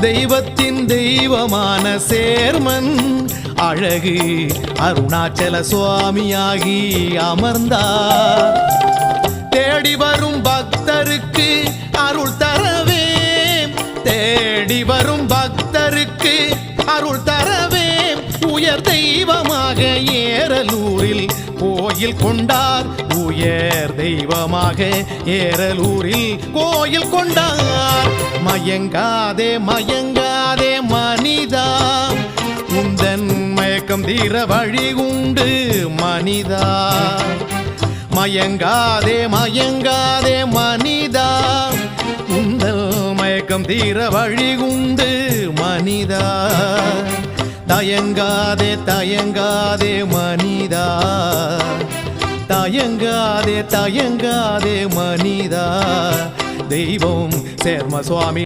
தெய்வத்தின் தெய்வமான சேர்மன் அழகு அருணாச்சல சுவாமியாகி அமர்ந்தார். தேடி வரும் பக்தருக்கு அருள் தரவே, தேடி வரும் பக்தருக்கு அருள் தரவே உயர் தெய்வமாக ஏரலூரில் கோயில் கொண்டார். உயர் தெய்வமாக ஏரலூரில் கோயில் கொண்டார். மயங்காதே மயங்காதே மனிதா, உந்தன் மயக்கம் தீர வழி உண்டு மனிதா. மயங்காதே மயங்காதே மனிதா, உந்தன் மயக்கம் தீர வழி உண்டு மனிதா. தயங்காதே தயங்காதே மனிதா, தயங்காதே தயங்காதே மனிதா. தெய்வம் சேர்ம சுவாமி